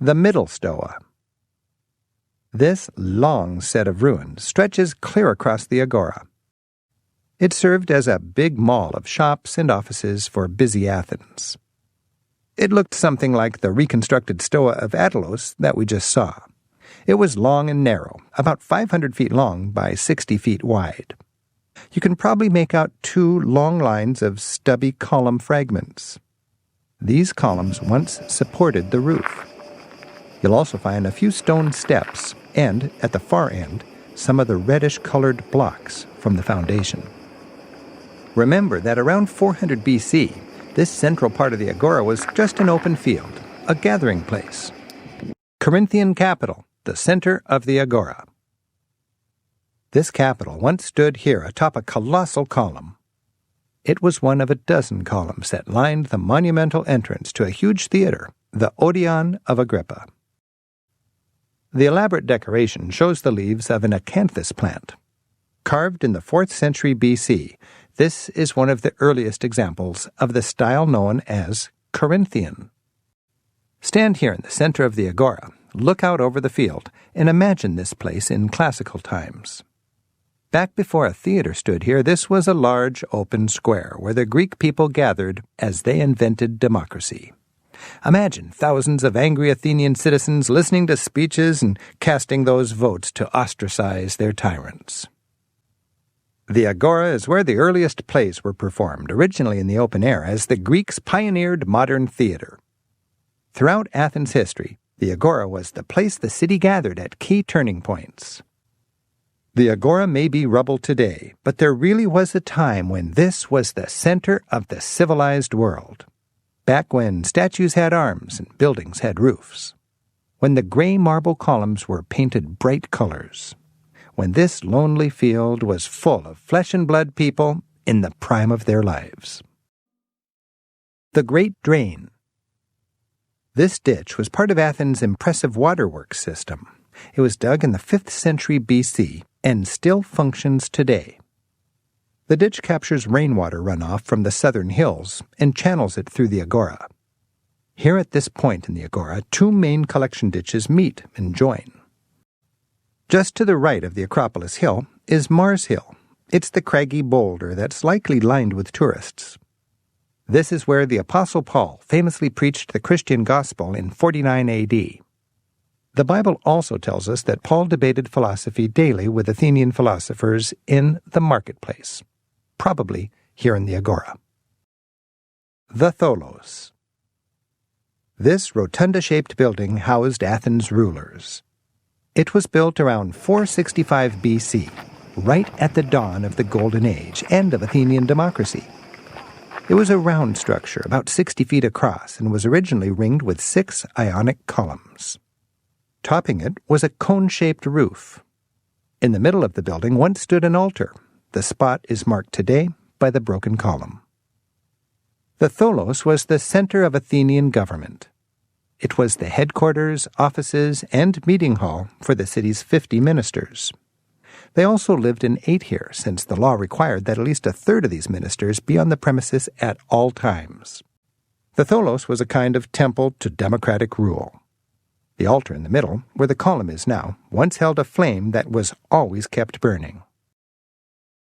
The Middle Stoa. This long set of ruins stretches clear across the Agora. It served as a big mall of shops and offices for busy Athens. It looked something like the reconstructed Stoa of Attalos that we just saw. It was long and narrow, about 500 feet long by 60 feet wide. You can probably make out 2 long lines of stubby column fragments. These columns once supported the roof. You'll also find a few stone steps and, at the far end, some of the reddish-colored blocks from the foundation. Remember that around 400 BC, this central part of the Agora was just an open field, a gathering place. Corinthian Capital, the center of the Agora. This capital once stood here atop a colossal column. It was one of a dozen columns that lined the monumental entrance to a huge theater, the Odeion of Agrippa. The elaborate decoration shows the leaves of an acanthus plant. Carved in the 4th century BC, this is one of the earliest examples of the style known as Corinthian. Stand here in the center of the Agora, look out over the field, and imagine this place in classical times. Back before a theater stood here, this was a large open square where the Greek people gathered as they invented democracy. Imagine thousands of angry Athenian citizens listening to speeches and casting those votes to ostracize their tyrants. The Agora is where the earliest plays were performed, originally in the open air, as the Greeks pioneered modern theater. Throughout Athens' history, the Agora was the place the city gathered at key turning points. The Agora may be rubble today, but there really was a time when this was the center of the civilized world. Back when statues had arms and buildings had roofs. When the gray marble columns were painted bright colors. When this lonely field was full of flesh and blood people in the prime of their lives. The Great Drain. This ditch was part of Athens' impressive waterworks system. It was dug in the 5th century BC and still functions today. The ditch captures rainwater runoff from the southern hills and channels it through the Agora. Here at this point in the Agora, 2 main collection ditches meet and join. Just to the right of the Acropolis Hill is Mars Hill. It's the craggy boulder that's likely lined with tourists. This is where the Apostle Paul famously preached the Christian gospel in 49 AD. The Bible also tells us that Paul debated philosophy daily with Athenian philosophers in the marketplace, probably here in the Agora. The Tholos. This rotunda-shaped building housed Athens' rulers. It was built around 465 BC, right at the dawn of the Golden Age and of Athenian democracy. It was a round structure, about 60 feet across, and was originally ringed with 6 Ionic columns. Topping it was a cone-shaped roof. In the middle of the building once stood an altar. The spot is marked today by the broken column. The Tholos was the center of Athenian government. It was the headquarters, offices, and meeting hall for the city's 50 ministers. They also lived and ate here, since the law required that at least a third of these ministers be on the premises at all times. The Tholos was a kind of temple to democratic rule. The altar in the middle, where the column is now, once held a flame that was always kept burning.